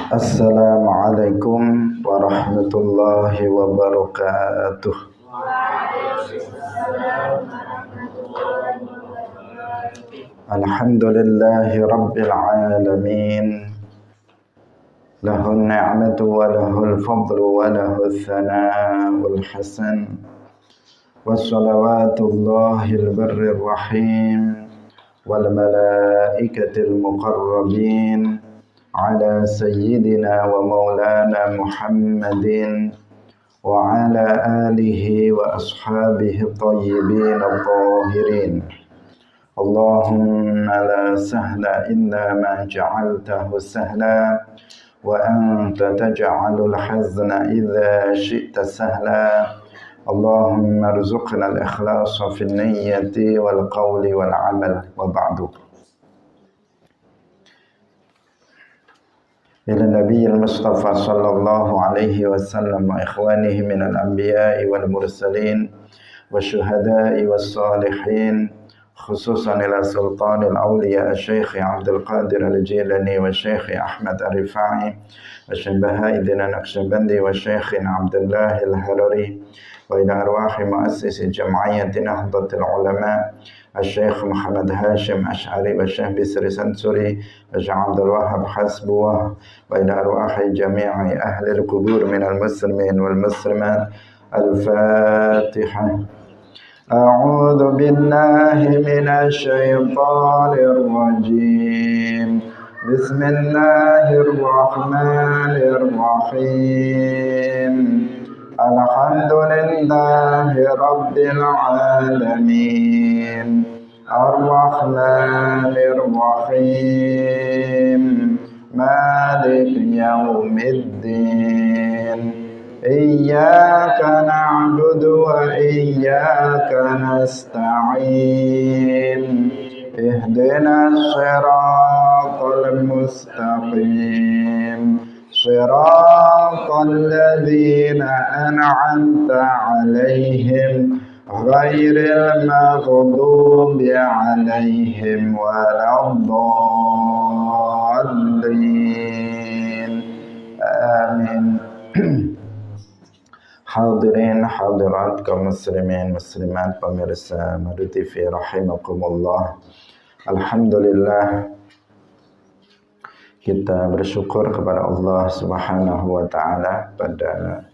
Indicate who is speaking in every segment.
Speaker 1: Assalamualaikum warahmatullahi wabarakatuh. Alhamdulillahi rabbil alamin. Lahun ni'matu wa lahul fadlu wa lahul thana'ul hasan. Wassalawatullahil barrir rahim wal malaikatil muqarrabin ala sayyidina wa maulana Muhammadin wa ala alihi wa ashabihi tayyibin at-tahirin. Allahumma la sahla illa ma ja'altahu sahla wa anta taj'alul hazna idza syi'ta sahla. Allahumma arzuqna al-ikhlasa fin niyyati wal qawli wal amal wa ba'du. Ila Nabiyil Mustafa sallallahu alaihi wasallam wa ikhwanihi minal anbiya'i wal mursalin wa syuhada'i was salihin, khususan ila sultanil awliya Syekh Abdul Qadir Al-Jilani wa Syekh Ahmad Ar-Rifai wa Syekh Bahauddin An-Naqsyabandi wa Syekh Abdullah Al-Harari wa ila arwahi muassisi jam'iyyati Nahdlatul Ulama Syekh Muhammad Hashim Ash'ari wa Syekh Bisri Sansuri wa Syekh Abdul Wahhab Hasbuwah wa ila arwahi jami'i ahli al-qubur minal muslimin wal muslimat. Al-Fatihah. A'udzu billahi minasy syaithanir rajim. Bismillahirrahmanirrahim. Alhamdulillahi rabbil alamin. Ar-Rahmanir Rahim. Maliki yaumiddin. Iyyaka na'budu wa iyyaka nasta'in. Ihdinas siratal mustaqim. Siratal ladzina an'amta 'alaihim ghairil maghdubi 'alaihim waladdallin. Amin. Hadirin hadirat kaum muslimin muslimat pemirsa Madu TV rahimakumullah. Alhamdulillah, kita bersyukur kepada Allah Subhanahu wa taala pada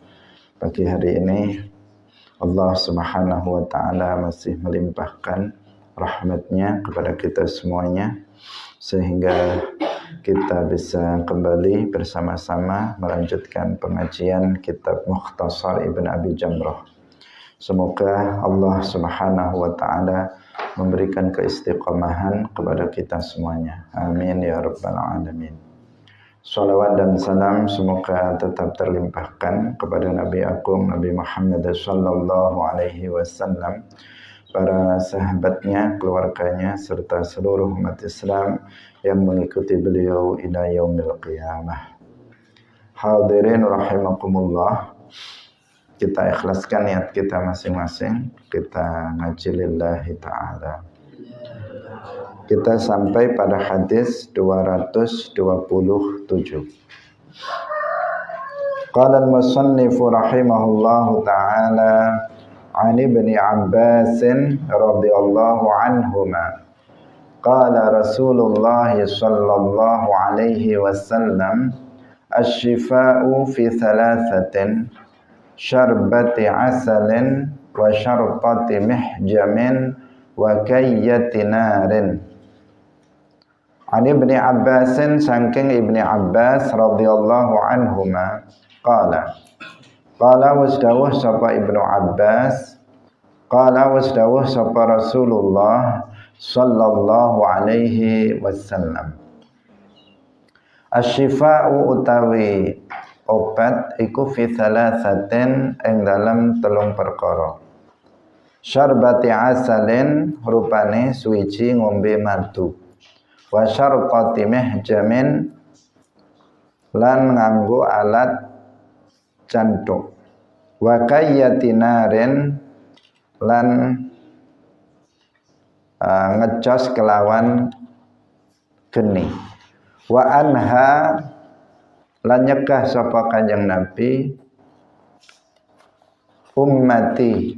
Speaker 1: pagi hari ini. Allah Subhanahu wa taala masih melimpahkan rahmatnya kepada kita semuanya sehingga kita bisa kembali bersama-sama melanjutkan pengajian kitab Mukhtasar Ibn Abi Jamrah. Semoga Allah Subhanahu wa taala memberikan keistiqomahan kepada kita semuanya. Amin ya rabbal alamin. Salawat dan salam semoga tetap terlimpahkan kepada Nabi Agung Nabi Muhammad sallallahu alaihi wasallam, para sahabatnya, keluarganya, serta seluruh umat Islam yang mengikuti beliau ila yaumil qiyamah. Hadirin rahimakumullah, kita ikhlaskan niat kita masing-masing, kita ngaji lillahi ta'ala. Kita sampai pada hadis 227. Qala al-musannifu rahimahullahu ta'ala an Ibni Abbas radhiyallahu anhuma qala Rasulullah sallallahu alaihi wasallam asy-syifa'u fi thalathatin syarbati asalin wa syarqati mihjamin wa kayyati narin. An Ibni Abbasin, saking Ibni Abbas radhiyallahu anhuma qala wasdawuh sapa Ibnu Abbas, qala wasdawuh sapa Rasulullah sallallahu alaihi wasallam, asyifa'u utawi obat iku fi thalathatin ing dalam telung perkara. Syarbati asalin rupane suwiji ngombe madu, wa syarqati mihjamin lan nganggo alat cantuk, wa kayyati narin lan ngecos kelawan geni. Wa anha lan nyegah sapa Kanjeng Nabi ummati.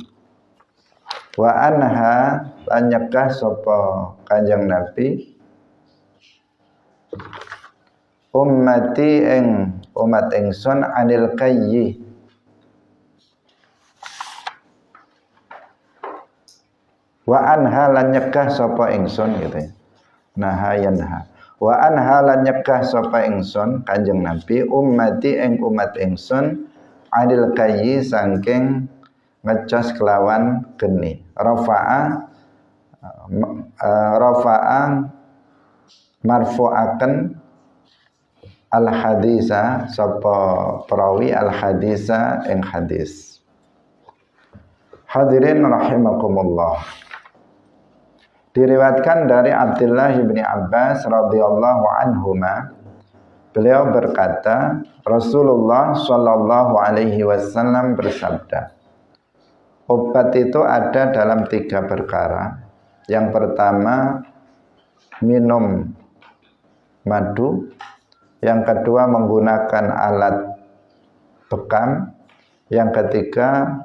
Speaker 1: Wa anha lan nyegah sapa Kanjeng Nabi ummati ing umat ingsun anil kayyi wa anha lan nyegah sapa ingsun gitu ya. Naha yanha wa anha lan nyegah sapa ingsun Kanjeng Nabi ummati ing umat ingsun anil kayyi saking ngecos kelawan geni. Rafa'a marfu'aken al hadisa sapa perawi al hadisa ing hadis. Hadirin rahimakumullah. Diriwayatkan dari Abdullah bin Abbas radhiyallahu anhuma, beliau berkata, Rasulullah shallallahu alaihi wasallam bersabda, obat itu ada dalam 3 perkara. Yang pertama, minum madu. Yang kedua, menggunakan alat bekam. Yang ketiga,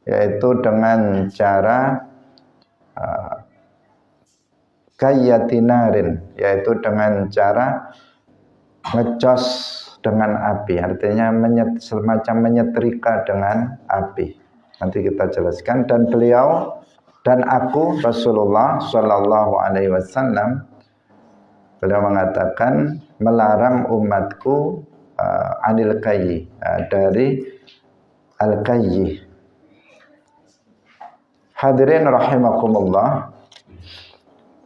Speaker 1: yaitu dengan cara kayyatinarin, yaitu dengan cara ngecos dengan api, artinya semacam menyetrika dengan api. Nanti kita jelaskan. Dan beliau dan aku Rasulullah Shallallahu Alaihi Wasallam, beliau mengatakan melarang umatku anil kayyi, dari al kayyi. Hadirin rahimakumullah.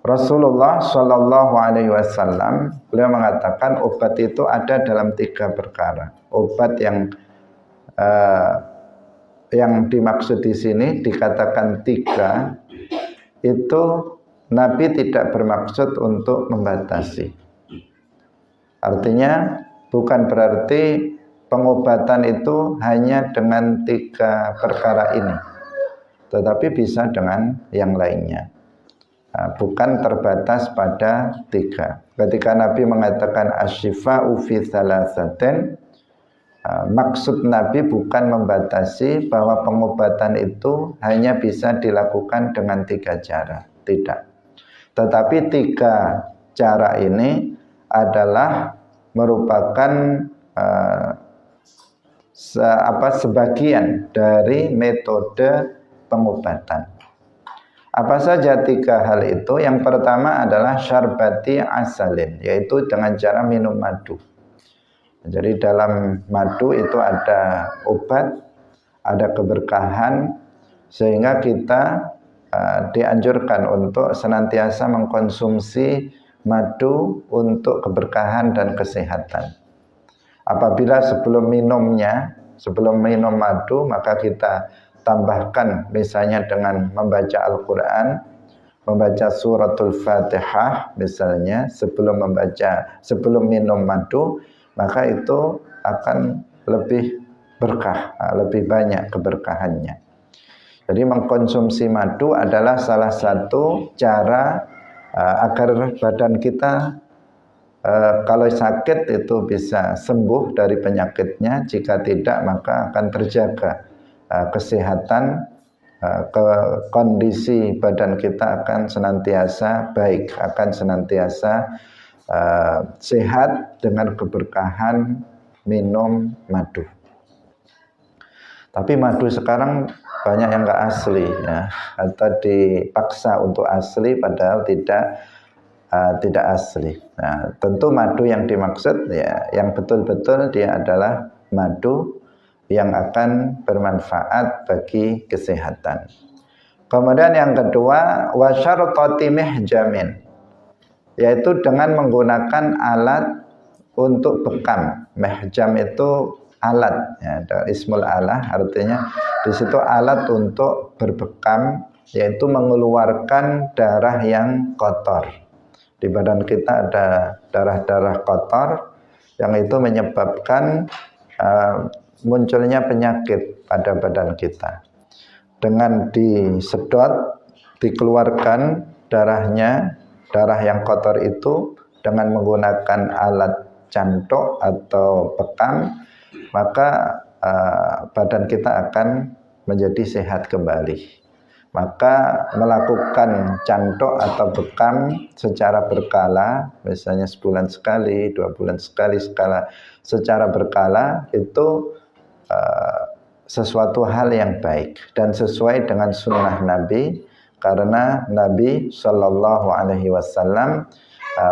Speaker 1: Rasulullah Shallallahu Alaihi Wasallam beliau mengatakan obat itu ada dalam 3 perkara. Obat yang dimaksud di sini dikatakan 3 itu Nabi tidak bermaksud untuk membatasi. Artinya bukan berarti pengobatan itu hanya dengan 3 perkara ini, tetapi bisa dengan yang lainnya. Bukan terbatas pada 3. Ketika Nabi mengatakan asyifa'u fi thalathatin, maksud Nabi bukan membatasi bahwa pengobatan itu hanya bisa dilakukan dengan 3 cara. Tidak. Tetapi 3 cara ini adalah merupakan sebagian dari metode pengobatan. Apa saja 3 hal itu? Yang pertama adalah syarbati asalin, yaitu dengan cara minum madu. Jadi dalam madu itu ada obat, ada keberkahan, sehingga kita dianjurkan untuk senantiasa mengkonsumsi madu untuk keberkahan dan kesehatan. Apabila sebelum minum madu, maka kita tambahkan misalnya dengan membaca Al-Quran, membaca suratul Fatihah misalnya sebelum minum madu, maka itu akan lebih berkah, lebih banyak keberkahannya. Jadi mengkonsumsi madu adalah salah satu cara agar badan kita kalau sakit itu bisa sembuh dari penyakitnya. Jika tidak, maka akan terjaga kesehatan, kondisi badan kita akan senantiasa baik, akan senantiasa sehat dengan keberkahan minum madu. Tapi madu sekarang banyak yang nggak asli ya, atau dipaksa untuk asli padahal tidak asli. Nah, tentu madu yang dimaksud ya, yang betul-betul dia adalah madu yang akan bermanfaat bagi kesehatan. Kemudian yang kedua, wasyartati mihjamin, yaitu dengan menggunakan alat untuk bekam. Mihjam itu alat, ya, ismul alah, artinya di situ alat untuk berbekam, yaitu mengeluarkan darah yang kotor. Di badan kita ada darah-darah kotor yang itu menyebabkan munculnya penyakit pada badan kita. Dengan disedot, dikeluarkan darah yang kotor itu dengan menggunakan alat cantok atau bekam, maka badan kita akan menjadi sehat kembali. Maka melakukan cantok atau bekam secara berkala, misalnya sebulan sekali, 2 bulan sekali, secara berkala itu sesuatu hal yang baik dan sesuai dengan sunnah Nabi, karena Nabi Shallallahu Alaihi Wasallam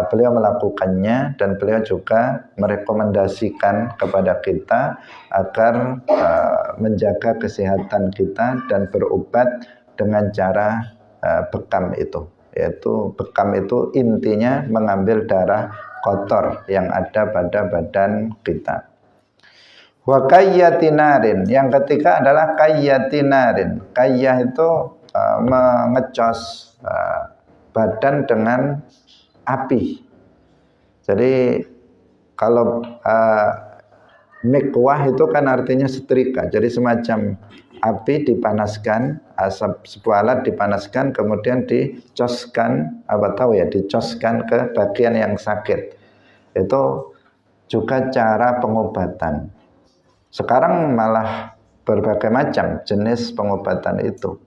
Speaker 1: beliau melakukannya dan beliau juga merekomendasikan kepada kita agar menjaga kesehatan kita dan berobat dengan cara bekam itu. Yaitu bekam itu intinya mengambil darah kotor yang ada pada badan kita. Wa kayyatinarin, yang ketiga adalah kayyatinarin. Kayyah itu mengecos badan dengan api. Jadi kalau mikwah itu kan artinya setrika. Jadi semacam api dipanaskan, asap sebuah alat dipanaskan, kemudian dicoskan, dicoskan ke bagian yang sakit. Itu juga cara pengobatan. Sekarang malah berbagai macam jenis pengobatan itu.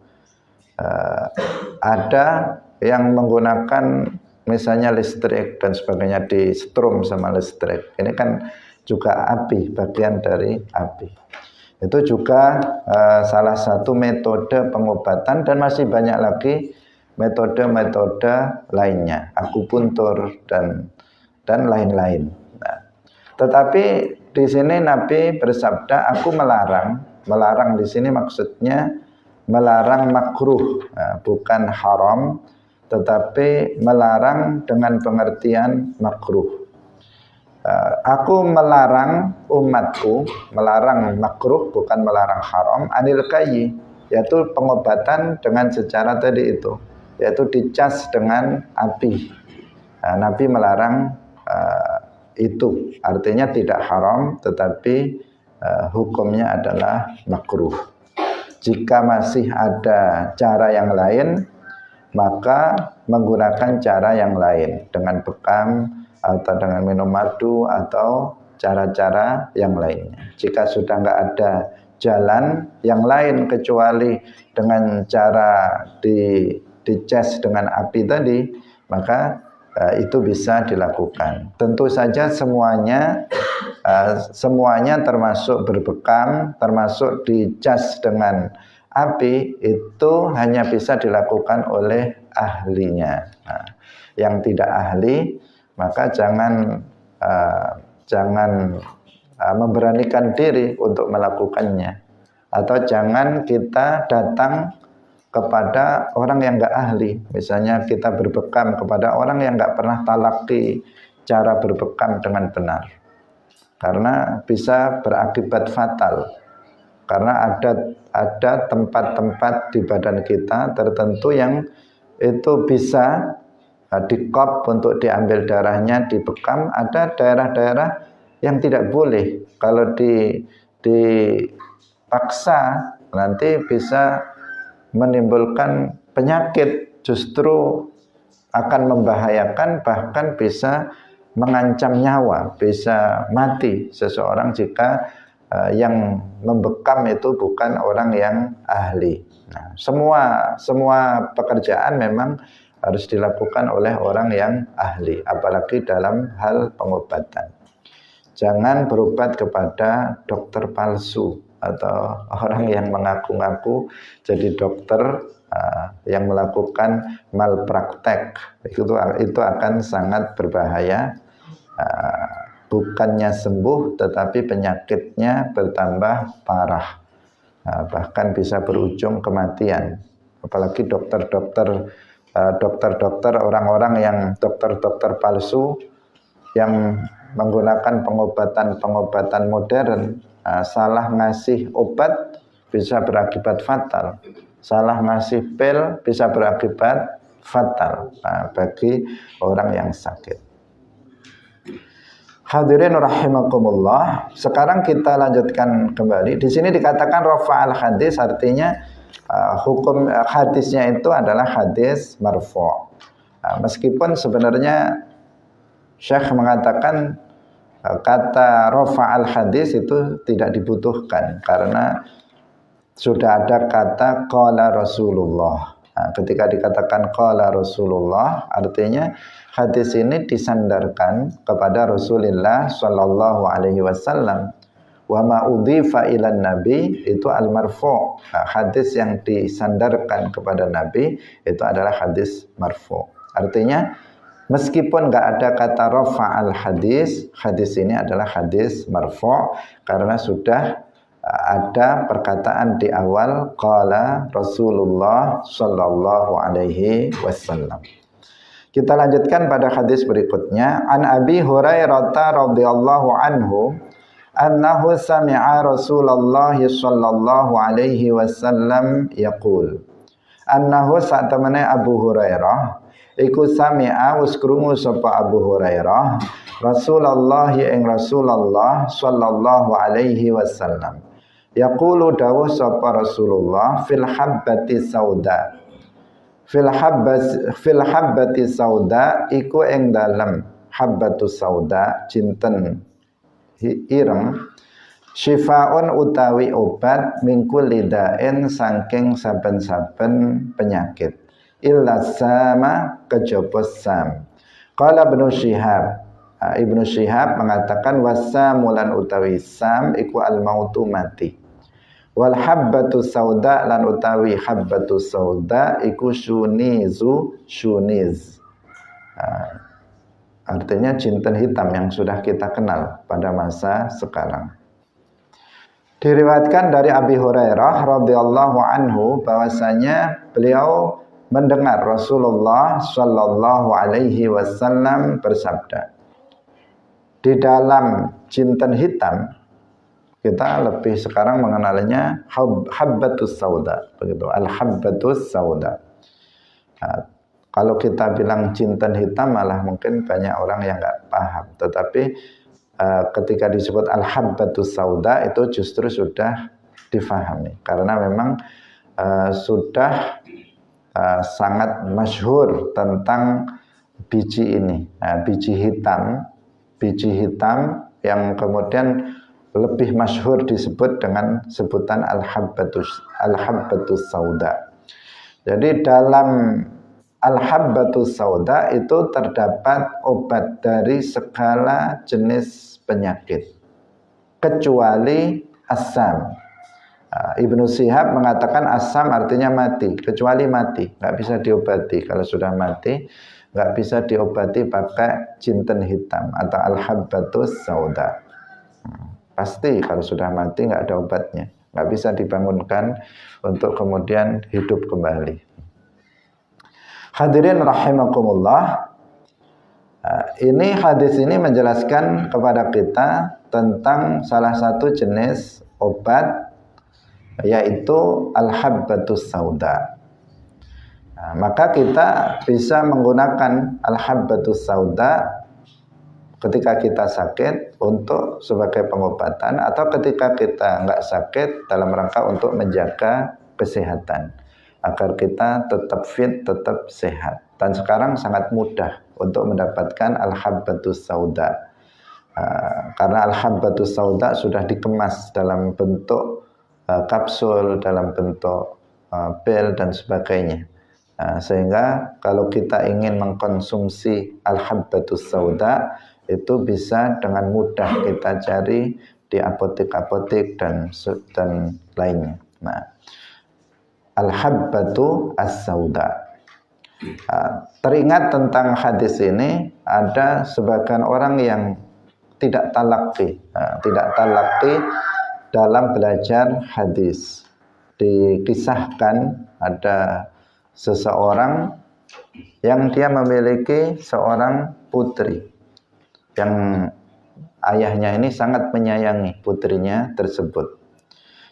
Speaker 1: Ada yang menggunakan misalnya listrik dan sebagainya, di setrum sama listrik. Ini kan juga api, bagian dari api. Itu juga salah satu metode pengobatan, dan masih banyak lagi metode-metode lainnya, akupuntur dan lain-lain. Nah, tetapi di sini Nabi bersabda, aku melarang. Melarang di sini maksudnya melarang makruh, bukan haram, tetapi melarang dengan pengertian makruh. Aku melarang umatku, melarang makruh bukan melarang haram, anil kayyi, yaitu pengobatan dengan secara tadi itu, yaitu dicas dengan api. Nabi melarang itu, artinya tidak haram, tetapi hukumnya adalah makruh. Jika masih ada cara yang lain, maka menggunakan cara yang lain, dengan bekam atau dengan minum madu atau cara-cara yang lainnya. Jika sudah nggak ada jalan yang lain kecuali dengan cara dicas dengan api tadi, maka itu bisa dilakukan. Tentu saja semuanya termasuk berbekam, termasuk dicas dengan api, itu hanya bisa dilakukan oleh ahlinya. Nah, yang tidak ahli, maka jangan memberanikan diri untuk melakukannya, atau jangan kita datang kepada orang yang enggak ahli. Misalnya kita berbekam kepada orang yang enggak pernah talaki cara berbekam dengan benar, karena bisa berakibat fatal. Karena ada tempat-tempat di badan kita tertentu yang itu bisa dikop untuk diambil darahnya, dibekam. Ada daerah-daerah yang tidak boleh. Kalau dipaksa nanti bisa menimbulkan penyakit, justru akan membahayakan, bahkan bisa mengancam nyawa, bisa mati seseorang jika yang membekam itu bukan orang yang ahli. Nah, semua pekerjaan memang harus dilakukan oleh orang yang ahli, apalagi dalam hal pengobatan. Jangan berobat kepada dokter palsu atau orang yang mengaku-ngaku jadi dokter yang melakukan malpraktek. Itu akan sangat berbahaya. Bukannya sembuh, tetapi penyakitnya bertambah parah, bahkan bisa berujung kematian. Apalagi dokter-dokter orang-orang yang dokter palsu yang menggunakan pengobatan modern, salah ngasih obat bisa berakibat fatal, salah ngasih pil bisa berakibat fatal bagi orang yang sakit. Hadirin rahimakumullah. Sekarang kita lanjutkan kembali. Di sini dikatakan rafa'al hadis, artinya hukum hadisnya itu adalah hadis marfu'. Meskipun sebenarnya Syekh mengatakan kata rafa'al hadis itu tidak dibutuhkan karena sudah ada kata qala Rasulullah. Ketika dikatakan qala Rasulullah, artinya hadis ini disandarkan kepada Rasulullah sallallahu alaihi wasallam. Wa ma udhifa ilan nabi itu al-marfu'. Hadis yang disandarkan kepada nabi itu adalah hadis marfu'. Artinya meskipun enggak ada kata rafa'al hadis, hadis ini adalah hadis marfu' karena sudah ada perkataan di awal qala Rasulullah sallallahu alaihi wasallam. Kita lanjutkan pada hadis berikutnya. An Abi Hurairah radhiyallahu anhu annahu sami'a Rasulullah sallallahu alaihi wasallam yaqul. Annahu satamane Abu Hurairah iku sami'a wis krungu sapa Abu Hurairah Rasulullah ing Rasulullah sallallahu alaihi wasallam. Yaqulu dawuh sapa Rasulullah fil habbati sauda. Fil habbati sauda iku ing dalem habbatus sauda jinten ireng syifaun utawi obat mingkul lidain saking saben-saben penyakit illa sama kejaba sam. Qala Ibnu Syihab, Ibnu Syihab mengatakan wasamulan utawi sam iku al mautu mati. Wal habbatu sauda lan utawi habbatu sauda iku syuniz. Artinya jinten hitam yang sudah kita kenal pada masa sekarang. Diriwayatkan dari Abi Hurairah radhiyallahu anhu bahwasanya beliau mendengar Rasulullah sallallahu alaihi wasallam bersabda. Di dalam jinten hitam kita lebih sekarang mengenalnya habbatus sauda, begitu. Al-habbatus sauda. Kalau kita bilang jinten hitam malah mungkin banyak orang yang enggak paham. Tetapi ketika disebut al-habbatus sauda itu justru sudah difahami karena memang sudah sangat masyhur tentang biji ini, biji hitam yang kemudian lebih masyhur disebut dengan sebutan al-habbatus sauda. Jadi dalam al-habbatus sauda itu terdapat obat dari segala jenis penyakit kecuali asam. Ibnu Syihab mengatakan asam artinya mati, kecuali mati, nggak bisa diobati. Kalau sudah mati, nggak bisa diobati pakai jinten hitam atau al-habbatus sauda. Pasti kalau sudah mati nggak ada obatnya, nggak bisa dibangunkan untuk kemudian hidup kembali. Hadirin rahimakumullah, ini hadis ini menjelaskan kepada kita tentang salah satu jenis obat yaitu al-habbatus sauda. Maka kita bisa menggunakan al-habbatus sauda ketika kita sakit untuk sebagai pengobatan atau ketika kita enggak sakit dalam rangka untuk menjaga kesehatan agar kita tetap fit, tetap sehat. Dan sekarang sangat mudah untuk mendapatkan al-habbatus sauda. Karena al-habbatus sauda sudah dikemas dalam bentuk kapsul, dalam bentuk pil dan sebagainya. Sehingga kalau kita ingin mengkonsumsi al-habbatus sauda itu bisa dengan mudah kita cari di apotek-apotek dan lainnya. Nah, al-habbatu as-sauda. Teringat tentang hadis ini, ada sebagian orang yang tidak talaqi dalam belajar hadis. Dikisahkan ada seseorang yang dia memiliki seorang putri yang ayahnya ini sangat menyayangi putrinya tersebut.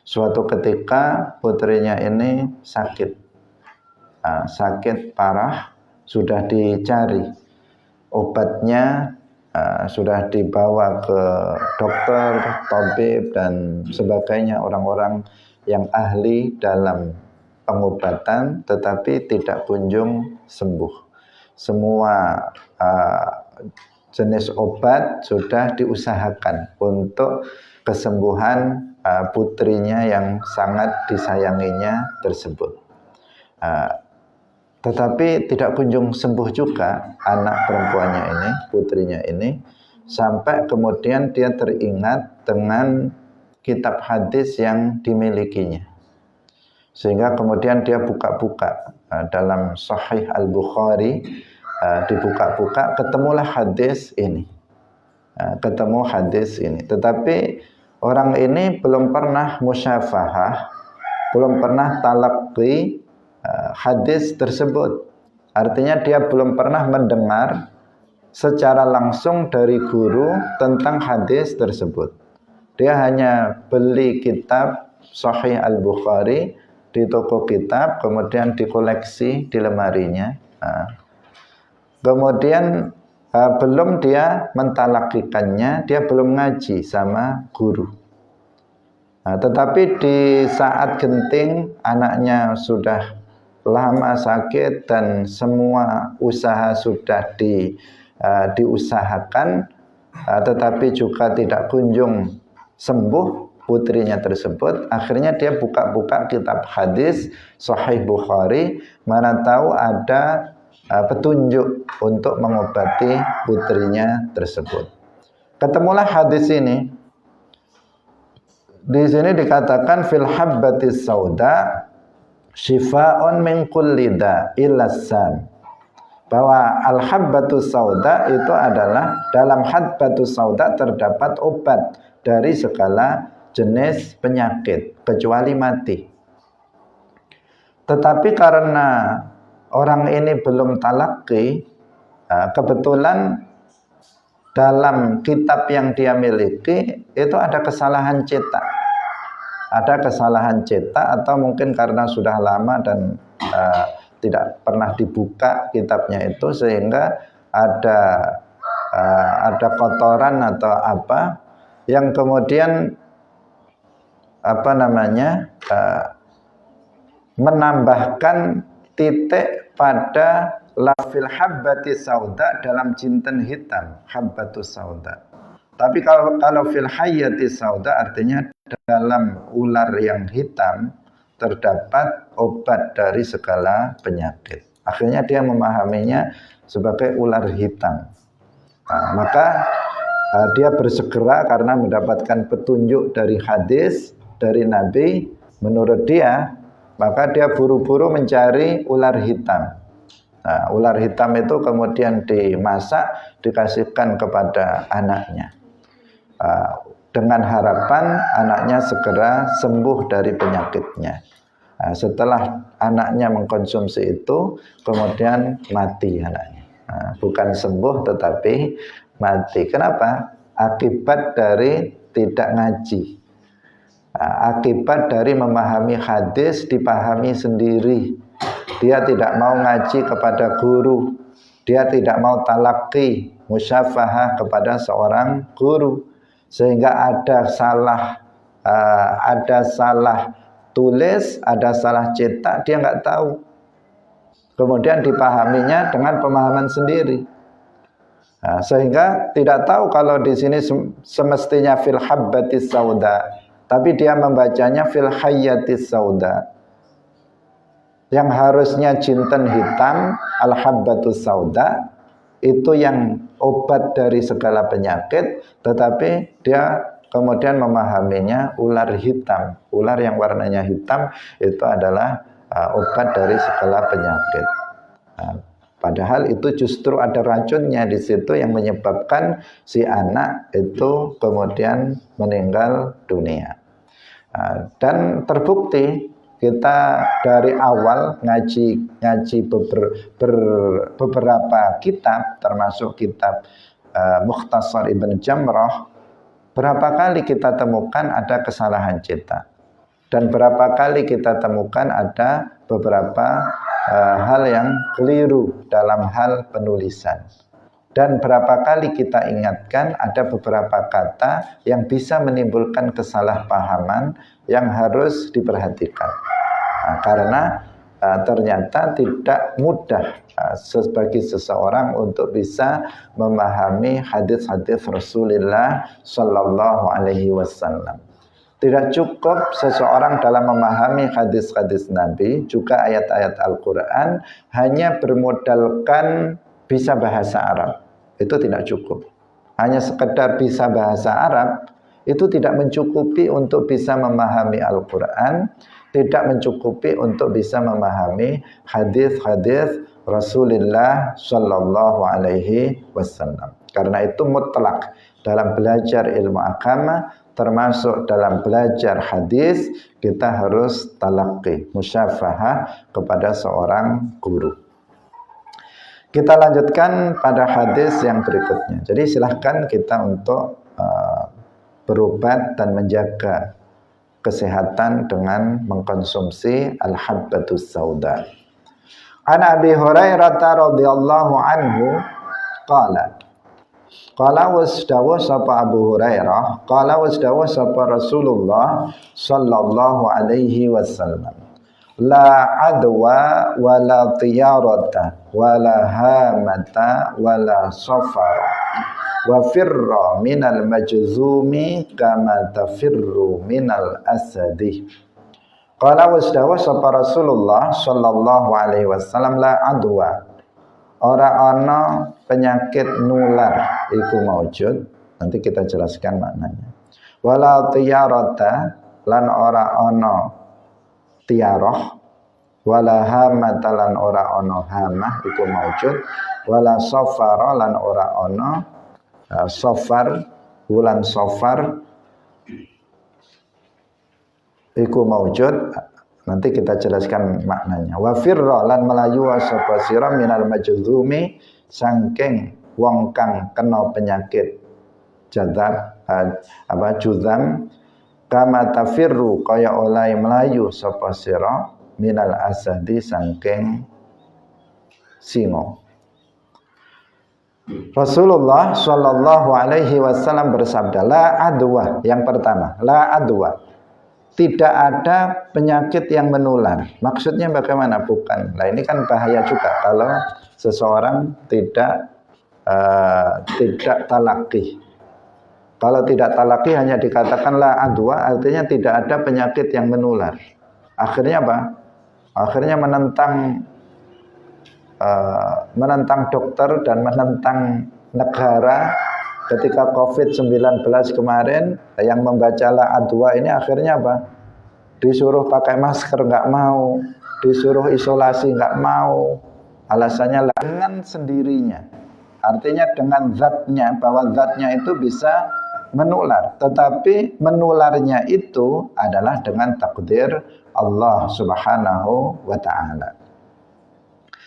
Speaker 1: Suatu ketika putrinya ini sakit parah, sudah dicari obatnya, sudah dibawa ke dokter, tabib dan sebagainya, orang-orang yang ahli dalam pengobatan tetapi tidak kunjung sembuh. Semua jenis obat sudah diusahakan untuk kesembuhan putrinya yang sangat disayanginya tersebut. Tetapi tidak kunjung sembuh juga anak perempuannya ini, putrinya ini, sampai kemudian dia teringat dengan kitab hadis yang dimilikinya. Sehingga kemudian dia buka-buka dalam Sahih Al-Bukhari, dibuka-buka, ketemulah hadis ini. Ketemu hadis ini. Tetapi orang ini belum pernah musyafahah, belum pernah talaqi hadis tersebut. Artinya dia belum pernah mendengar secara langsung dari guru tentang hadis tersebut. Dia hanya beli kitab Sahih Al-Bukhari di toko kitab, kemudian dikoleksi di lemarinya. Kemudian belum dia mentalakikannya, dia belum ngaji sama guru. Tetapi di saat genting, anaknya sudah lama sakit dan semua usaha sudah diusahakan, tetapi juga tidak kunjung sembuh putrinya tersebut. Akhirnya dia buka-buka kitab hadis Sahih Bukhari, mana tahu ada petunjuk untuk mengobati putrinya tersebut. Ketemulah hadis ini. Di sini dikatakan fil habbatis sauda syifa'un min kulli da ilassam, bahwa al habbatus sauda itu adalah, dalam habbatus sauda terdapat obat dari segala jenis penyakit kecuali mati. Tetapi karena orang ini belum talaqi, kebetulan dalam kitab yang dia miliki itu ada kesalahan cetak. Ada kesalahan cetak, atau mungkin karena sudah lama dan tidak pernah dibuka kitabnya itu, sehingga ada kotoran atau apa yang kemudian menambahkan titik pada lafil habbatis sauda dalam jinten hitam, habbatus sauda. Tapi kalau fil hayyatis sauda artinya dalam ular yang hitam terdapat obat dari segala penyakit. Akhirnya dia memahaminya sebagai ular hitam. Maka dia bersegera karena mendapatkan petunjuk dari hadis dari Nabi. Menurut dia, maka dia buru-buru mencari ular hitam. Ular hitam itu kemudian dimasak, dikasihkan kepada anaknya, dengan harapan anaknya segera sembuh dari penyakitnya. Setelah anaknya mengkonsumsi itu, kemudian mati anaknya. Bukan sembuh tetapi mati. Kenapa? Akibat dari tidak ngaji. Akibat dari memahami hadis dipahami sendiri. Dia tidak mau ngaji kepada guru. Dia tidak mau talaqi, musyafahah kepada seorang guru. Sehingga ada salah tulis, ada salah cetak, dia nggak tahu. Kemudian dipahaminya dengan pemahaman sendiri. Sehingga tidak tahu kalau di sini semestinya fil habbatis sauda, tapi dia membacanya fil hayyatis sauda. Yang harusnya jinten hitam, al habbatus sauda, itu yang obat dari segala penyakit, tetapi dia kemudian memahaminya ular hitam. Ular yang warnanya hitam itu adalah obat dari segala penyakit. Padahal itu justru ada racunnya di situ yang menyebabkan si anak itu kemudian meninggal dunia. Dan terbukti kita dari awal ngaji beberapa kitab, termasuk kitab Mukhtasar Ibn Jamrah, berapa kali kita temukan ada kesalahan cetak, dan berapa kali kita temukan ada beberapa hal yang keliru dalam hal penulisan, dan berapa kali kita ingatkan ada beberapa kata yang bisa menimbulkan kesalahpahaman yang harus diperhatikan. Karena ternyata tidak mudah bagi seseorang untuk bisa memahami hadis-hadis Rasulullah Sallallahu Alaihi Wasallam. Tidak cukup seseorang dalam memahami hadis-hadis Nabi, juga ayat-ayat Al-Quran, hanya bermodalkan bisa bahasa Arab. Itu tidak cukup. Hanya sekedar bisa bahasa Arab, itu tidak mencukupi untuk bisa memahami Al-Quran, tidak mencukupi untuk bisa memahami hadis-hadis Rasulullah Sallallahu Alaihi Wasallam. Karena itu mutlak dalam belajar ilmu agama, termasuk dalam belajar hadis, kita harus talaqi, musyafahah kepada seorang guru. Kita lanjutkan pada hadis yang berikutnya. Jadi silahkan kita untuk berobat dan menjaga kesehatan dengan mengkonsumsi al-habbatus sauda. An Abi Hurairah radhiyallahu anhu qala wasdawa sapa Abu Hurairah, qala wasdawa sapa Rasulullah sallallahu alaihi wasallam, la adwa wala tiyarata wala hamata wala safara wa firra minal majzumi kama tafirru minal asadi. Qala wasdawa sapa Rasulullah sallallahu alaihi wasallam, la adwa, ora ana penyakit nular iku maujud. Nanti kita jelaskan maknanya. Wala tiyarata, lan ora ana tiarah, wala hamata, lan ora ana hamah iku maujud, wala safara, lan ora ana safar, bulan safar iku maujud. Nanti kita jelaskan maknanya. Wa firra, lan melayu sapa sira minal majzumi, saking wong kang kena penyakit jadzab juzam, kama tafirru, kaya oleh melayu sapa sira minal asadi, saking singa. Rasulullah Shallallahu Alaihi Wasallam bersabda, la adwa, yang pertama, la adwa, tidak ada penyakit yang menular. Maksudnya bagaimana? Bukan. Nah ini kan bahaya juga kalau seseorang tidak talaqi. Kalau tidak talaqi hanya dikatakan la adwa, artinya tidak ada penyakit yang menular. Akhirnya apa? Akhirnya menentang dokter dan menentang negara. Ketika COVID-19 kemarin, yang membaca la adwa ini akhirnya apa? Disuruh pakai masker nggak mau, disuruh isolasi nggak mau. Alasannya dengan sendirinya. Artinya dengan zatnya, bahwa zatnya itu bisa menular. Tetapi menularnya itu adalah dengan takdir Allah Subhanahu wa ta'ala.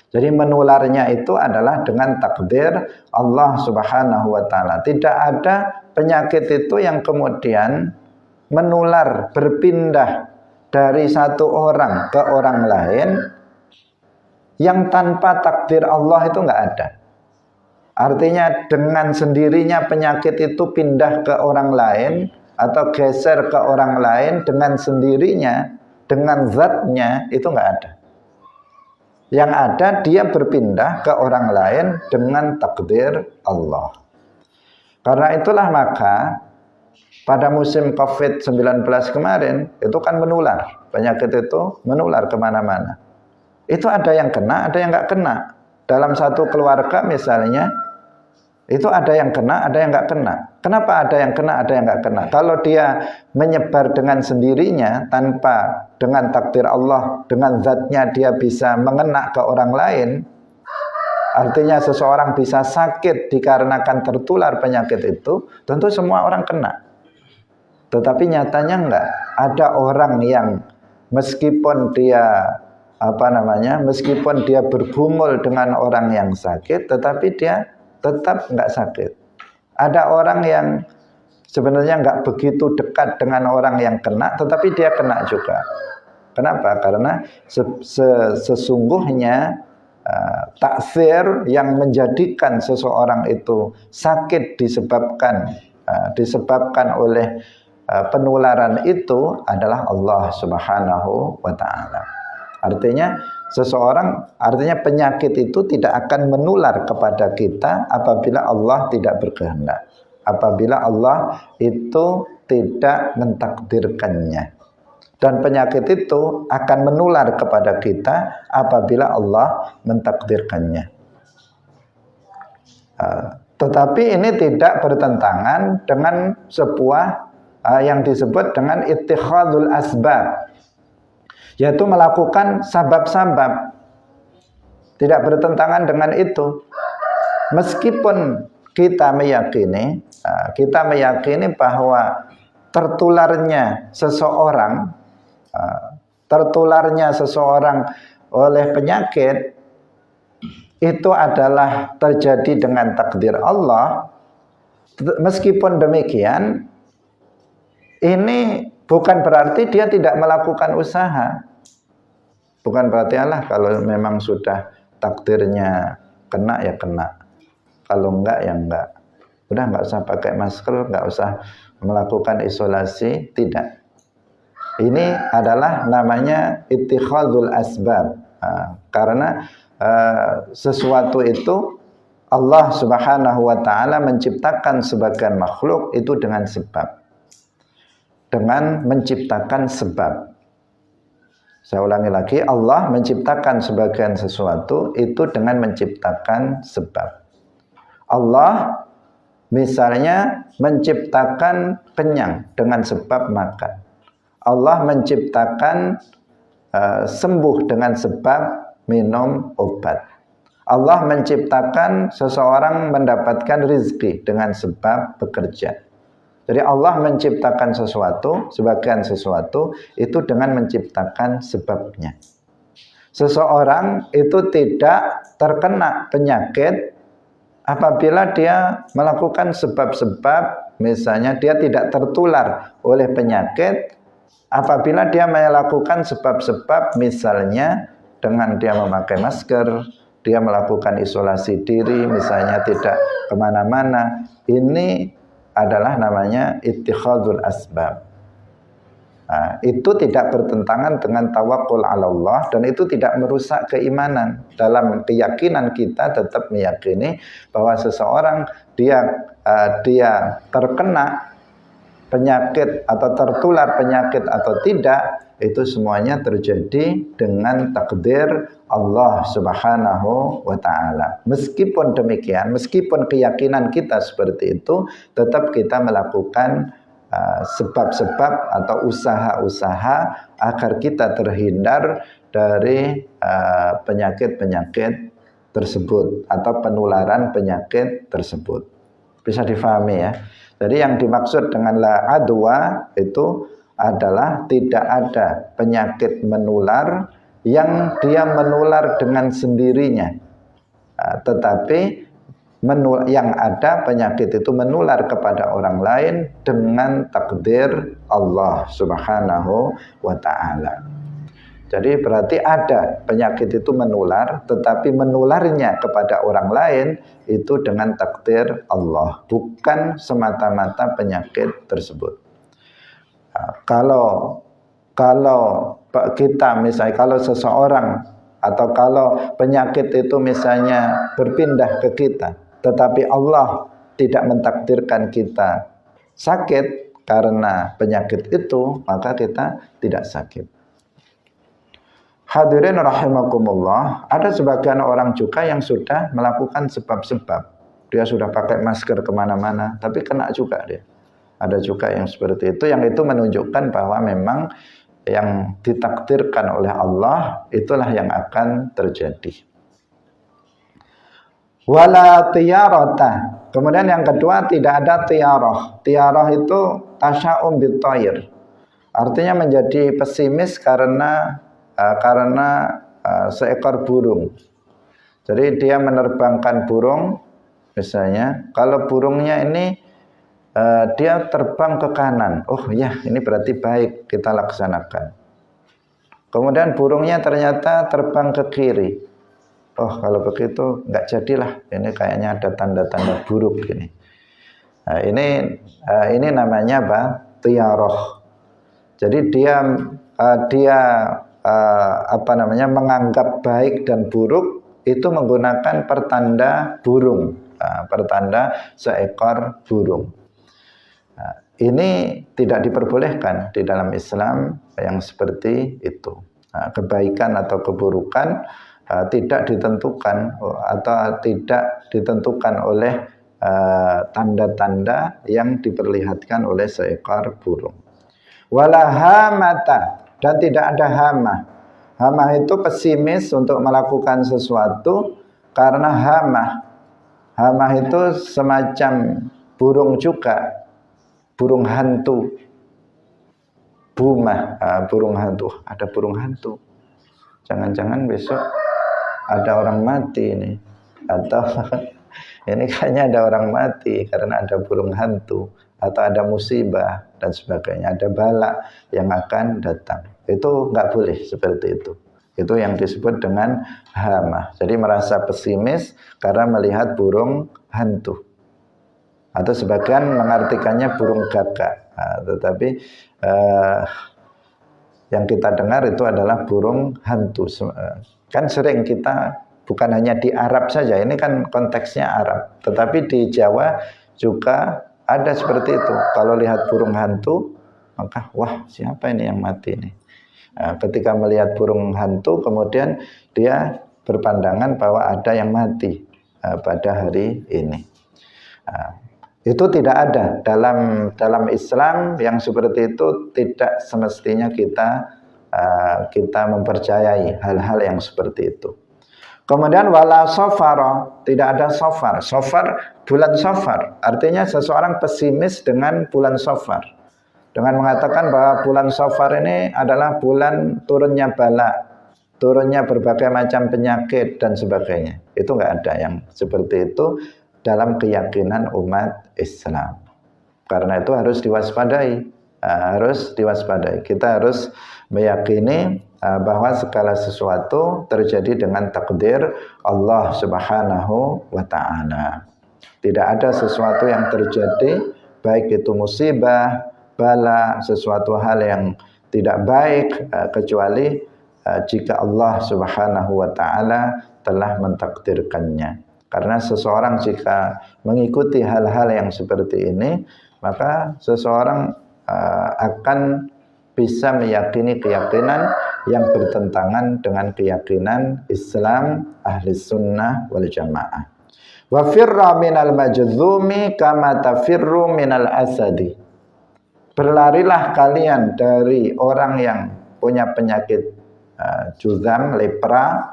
Speaker 1: Jadi menularnya itu adalah dengan takdir Allah Subhanahu wa ta'ala. Tidak ada penyakit itu yang kemudian menular, berpindah dari satu orang ke orang lain yang tanpa takdir Allah, itu enggak ada. Artinya dengan sendirinya penyakit itu pindah ke orang lain atau geser ke orang lain dengan sendirinya, dengan zatnya, itu enggak ada. Yang ada dia berpindah ke orang lain dengan takdir Allah. Karena itulah maka pada musim COVID-19 kemarin itu kan menular. Penyakit itu menular kemana-mana. Itu ada yang kena, ada yang nggak kena. Dalam satu keluarga misalnya, itu ada yang kena, ada yang nggak kena. Kenapa ada yang kena, ada yang nggak kena? Kalau dia menyebar dengan sendirinya, tanpa dengan takdir Allah, dengan zatnya dia bisa mengena ke orang lain, artinya seseorang bisa sakit dikarenakan tertular penyakit itu, tentu semua orang kena. Tetapi nyatanya enggak. Ada orang yang meskipun dia meskipun dia bergumul dengan orang yang sakit, tetapi dia tetap enggak sakit. Ada orang yang sebenarnya enggak begitu dekat dengan orang yang kena, tetapi dia kena juga. Kenapa? Karena sesungguhnya taksir yang menjadikan seseorang itu sakit disebabkan oleh penularan itu adalah Allah Subhanahu wa ta'ala. Artinya penyakit itu tidak akan menular kepada kita apabila Allah tidak berkehendak. Apabila Allah itu tidak mentakdirkannya. Dan penyakit itu akan menular kepada kita apabila Allah mentakdirkannya. Tetapi ini tidak bertentangan dengan sebuah yang disebut dengan ittikhadul asbab, yaitu melakukan sabab-sabab. Tidak bertentangan dengan itu. Meskipun kita meyakini bahwa tertularnya seseorang oleh penyakit itu adalah terjadi dengan takdir Allah. Meskipun demikian, ini bukan berarti dia tidak melakukan usaha. Bukan berarti kalau memang sudah takdirnya kena ya kena, kalau enggak ya enggak. Udah enggak usah pakai masker, enggak usah melakukan isolasi, tidak. Ini adalah namanya ittikhadul asbab. Karena sesuatu itu Allah Subhanahu wa taala menciptakan sebagian makhluk itu dengan sebab. Dengan menciptakan sebab. Saya ulangi lagi, Allah menciptakan sebagian sesuatu itu dengan menciptakan sebab. Allah misalnya menciptakan kenyang dengan sebab makan. Allah menciptakan sembuh dengan sebab minum obat. Allah menciptakan seseorang mendapatkan rezeki dengan sebab bekerja. Jadi Allah menciptakan sebagian sesuatu itu dengan menciptakan sebabnya. Seseorang itu tidak terkena penyakit apabila dia melakukan sebab-sebab, misalnya dia tidak tertular oleh penyakit apabila dia melakukan sebab-sebab, misalnya dengan dia memakai masker, dia melakukan isolasi diri, misalnya tidak kemana-mana. Ini adalah namanya ittikhadul asbab. Itu tidak bertentangan dengan tawakkul ala Allah, dan itu tidak merusak keimanan. Dalam keyakinan kita tetap meyakini bahwa seseorang dia terkena penyakit atau tertular penyakit atau tidak, itu semuanya terjadi dengan takdir Allah Subhanahu wa taala. Meskipun demikian, meskipun keyakinan kita seperti itu, tetap kita melakukan sebab-sebab atau usaha-usaha agar kita terhindar dari penyakit-penyakit tersebut atau penularan penyakit tersebut. Bisa difahami ya. Jadi yang dimaksud dengan la adwa itu adalah tidak ada penyakit menular yang dia menular dengan sendirinya, tetapi yang ada penyakit itu menular kepada orang lain dengan takdir Allah Subhanahu wa ta'ala. Jadi berarti ada penyakit itu menular, tetapi menularnya kepada orang lain itu dengan takdir Allah, bukan semata-mata penyakit tersebut. Kalau kita misalnya, kalau seseorang atau kalau penyakit itu misalnya berpindah ke kita, tetapi Allah tidak mentakdirkan kita sakit karena penyakit itu, maka kita tidak sakit. Hadirin rahimakumullah, ada sebagian orang juga yang sudah melakukan sebab-sebab. Dia sudah pakai masker kemana-mana, tapi kena juga dia. Ada juga yang seperti itu, yang itu menunjukkan bahwa memang yang ditakdirkan oleh Allah itulah yang akan terjadi. Wala tiyarata. Kemudian yang kedua, tidak ada tiyarah. Tiyarah itu tasya'um bit-thair. Artinya menjadi pesimis karena seekor burung. Jadi dia menerbangkan burung, misalnya, kalau burungnya ini dia terbang ke kanan, oh ya ini berarti baik, kita laksanakan. Kemudian burungnya ternyata terbang ke kiri, oh kalau begitu nggak jadilah, ini kayaknya ada tanda-tanda buruk ini. Nah, ini namanya apa? Tiyarah. Jadi dia menganggap baik dan buruk itu menggunakan pertanda burung, pertanda seekor burung. Ini tidak diperbolehkan di dalam Islam yang seperti itu. Kebaikan atau keburukan tidak ditentukan atau tidak ditentukan oleh tanda-tanda yang diperlihatkan oleh seekor burung. Wala hamata, dan tidak ada hama. Hama itu pesimis untuk melakukan sesuatu karena hama. Hama itu semacam burung juga, burung hantu. Buma, burung hantu. Ada burung hantu. Jangan-jangan besok ada orang mati ini. Atau ini kayaknya ada orang mati karena ada burung hantu. Atau ada musibah dan sebagainya. Ada bala yang akan datang. Itu nggak boleh seperti itu. Itu yang disebut dengan hama. Jadi merasa pesimis karena melihat burung hantu. Atau sebagian mengartikannya burung gagak. Tetapi yang kita dengar itu adalah burung hantu. Kan sering kita, bukan hanya di Arab saja, ini kan konteksnya Arab. Tetapi di Jawa juga ada seperti itu. Kalau lihat burung hantu, maka wah, siapa ini yang mati ini? Ketika melihat burung hantu, kemudian dia berpandangan bahwa ada yang mati pada hari ini. Itu tidak ada dalam Islam yang seperti itu. Tidak semestinya kita mempercayai hal-hal yang seperti itu. Kemudian wala safara, tidak ada safar. Safar, bulan safar. Artinya seseorang pesimis dengan bulan safar. Dengan mengatakan bahwa bulan Safar ini adalah bulan turunnya bala, turunnya berbagai macam penyakit dan sebagainya. Itu enggak ada yang seperti itu dalam keyakinan umat Islam. Karena itu harus diwaspadai, Kita harus meyakini bahwa segala sesuatu terjadi dengan takdir Allah Subhanahu wa taala. Tidak ada sesuatu yang terjadi, baik itu musibah, bala, sesuatu hal yang tidak baik, kecuali jika Allah Subhanahu wa taala telah mentakdirkannya. Karena seseorang jika mengikuti hal-hal yang seperti ini, maka seseorang akan bisa meyakini keyakinan yang bertentangan dengan keyakinan Islam ahli sunnah wal jamaah. Wa firra minal majzumi kama tafirru minal asadi. Berlarilah kalian dari orang yang punya penyakit juzam, lepra,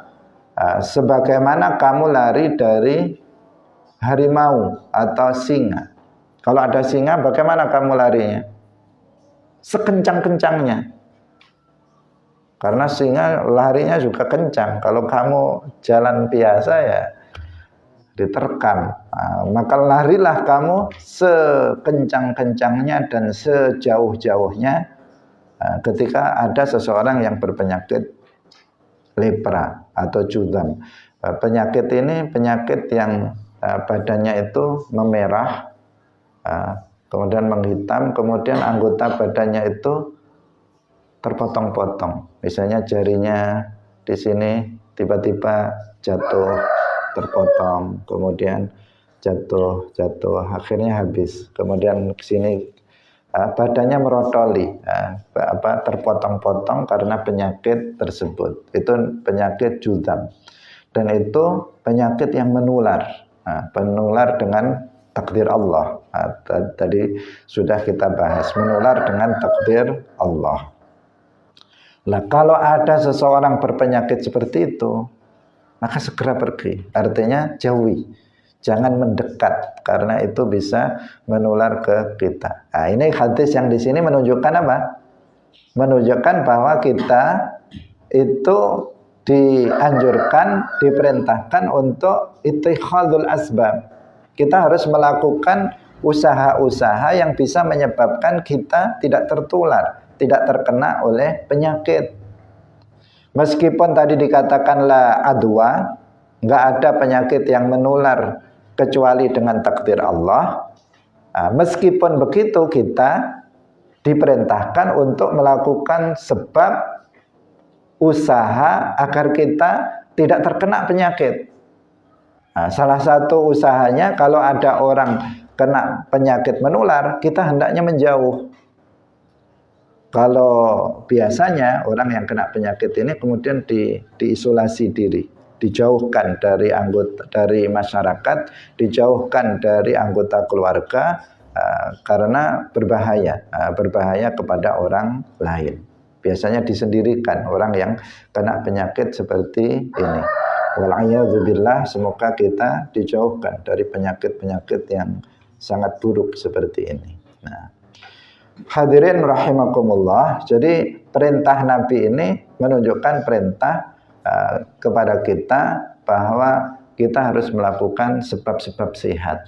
Speaker 1: sebagaimana kamu lari dari harimau atau singa. Kalau ada singa, bagaimana kamu larinya? Sekencang-kencangnya. Karena singa larinya juga kencang. Kalau kamu jalan biasa ya diterkam. Maka larilah kamu sekencang-kencangnya dan sejauh-jauhnya ketika ada seseorang yang berpenyakit lepra atau juzam. Penyakit ini penyakit yang badannya itu memerah, kemudian menghitam, kemudian anggota badannya itu terpotong-potong. Misalnya jarinya di sini tiba-tiba jatuh, terpotong, kemudian jatuh, akhirnya habis. Kemudian ke sini badannya merotoli, terpotong-potong karena penyakit tersebut. Itu penyakit juzam. Dan itu penyakit yang menular, menular dengan takdir Allah. Tadi sudah kita bahas, menular dengan takdir Allah. Lah kalau ada seseorang berpenyakit seperti itu, maka segera pergi. Artinya jauhi, jangan mendekat, karena itu bisa menular ke kita. Nah, ini hadis yang di sini menunjukkan apa? Menunjukkan bahwa kita itu dianjurkan, diperintahkan untuk ittikhadul asbab. Kita harus melakukan usaha-usaha yang bisa menyebabkan kita tidak tertular, tidak terkena oleh penyakit. Meskipun tadi dikatakan la adwa, nggak ada penyakit yang menular kecuali dengan takdir Allah. Meskipun begitu, kita diperintahkan untuk melakukan sebab usaha agar kita tidak terkena penyakit. Nah, salah satu usahanya kalau ada orang kena penyakit menular, kita hendaknya menjauh. Kalau biasanya orang yang kena penyakit ini kemudian diisolasi diri, dijauhkan dari masyarakat, dijauhkan dari anggota keluarga karena berbahaya kepada orang lain. Biasanya disendirikan orang yang kena penyakit seperti ini. Wal'iyadzubillah, semoga kita dijauhkan dari penyakit-penyakit yang sangat buruk seperti ini. Nah, hadirin rahimakumullah, jadi perintah Nabi ini menunjukkan perintah kepada kita bahwa kita harus melakukan sebab-sebab sehat.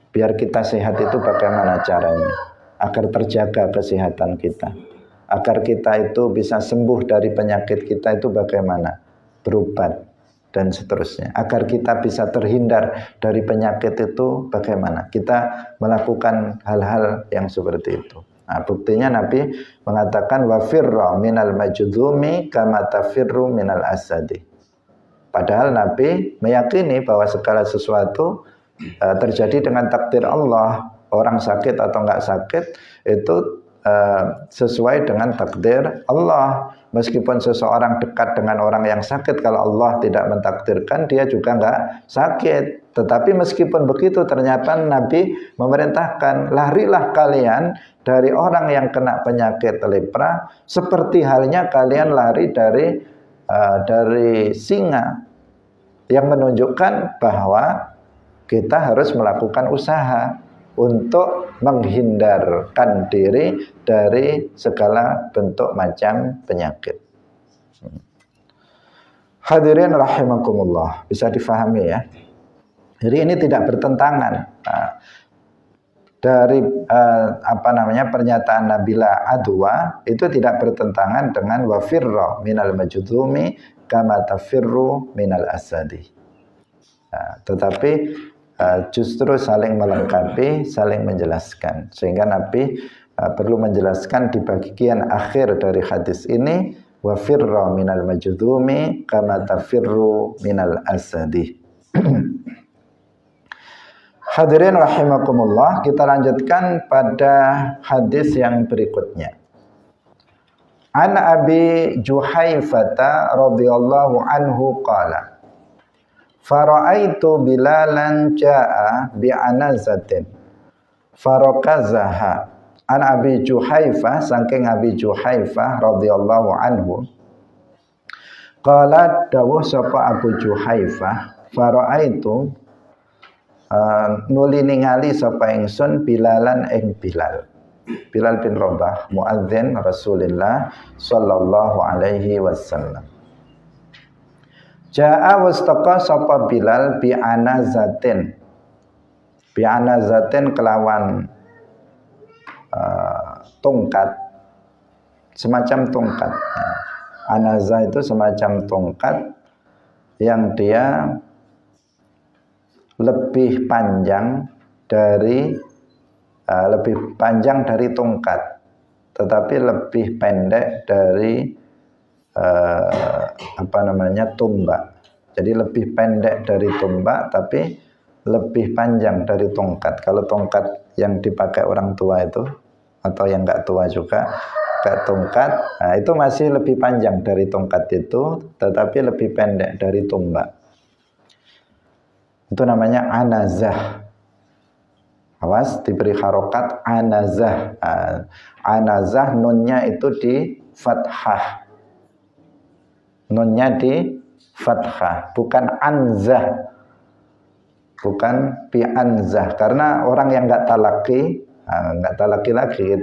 Speaker 1: Biar kita sehat itu bagaimana caranya? Agar terjaga kesehatan kita. Agar kita itu bisa sembuh dari penyakit kita itu bagaimana? Berobat dan seterusnya. Agar kita bisa terhindar dari penyakit itu bagaimana? Kita melakukan hal-hal yang seperti itu. Nah, buktinya Nabi mengatakan wafirra minal majdumi kama tafirru minal asadi. Padahal Nabi meyakini bahwa segala sesuatu terjadi dengan takdir Allah. Orang sakit atau enggak sakit itu sesuai dengan takdir Allah. Meskipun seseorang dekat dengan orang yang sakit, kalau Allah tidak mentakdirkan, dia juga enggak sakit. Tetapi meskipun begitu, ternyata Nabi memerintahkan, larilah kalian dari orang yang kena penyakit lepra, seperti halnya kalian lari dari singa, yang menunjukkan bahwa kita harus melakukan usaha untuk menghindarkan diri dari segala bentuk macam penyakit. Hadirin rahimakumullah, bisa difahami ya. Jadi ini tidak bertentangan dari pernyataan Nabila Adwa itu tidak bertentangan dengan wafirra minal majdumi kama tafirru minal asadi. Tetapi justru saling melengkapi, saling menjelaskan. Sehingga Nabi perlu menjelaskan di bagian akhir dari hadis ini, wa firra minal majdumi kama tafirru minal asadi. Hadirin rahimakumullah, kita lanjutkan pada hadis yang berikutnya. An Abi Juhaifata radhiyallahu anhu qala fara'aitu Bilalan ja'a bi'anazatin farakazaha. An Abi Juhaifah, saking Abi Juhaifah radhiyallahu anhu qala dawuh sapa Abu Juhaifah, fara'aitu nuli ningali sapa ingsun Bilalan ing Bilal bin Rabah, muadzin Rasulullah sallallahu alaihi wasallam. Ja'a wastaqa sapa Bilal bi'anazatin kelawan tongkat, semacam tongkat. Anazah itu semacam tongkat yang dia lebih panjang dari tongkat, tetapi lebih pendek dari tombak. Jadi lebih pendek dari tombak tapi lebih panjang dari tongkat. Kalau tongkat yang dipakai orang tua itu atau yang enggak tua juga kayak tongkat, nah itu masih lebih panjang dari tongkat itu tetapi lebih pendek dari tombak. Itu namanya anazah. Awas, diberi harokat anazah. Anazah nunnya itu di fathah. Nunnya di fathah, bukan anzah, bukan bi'anzah. Karena orang yang nggak talaki lagi,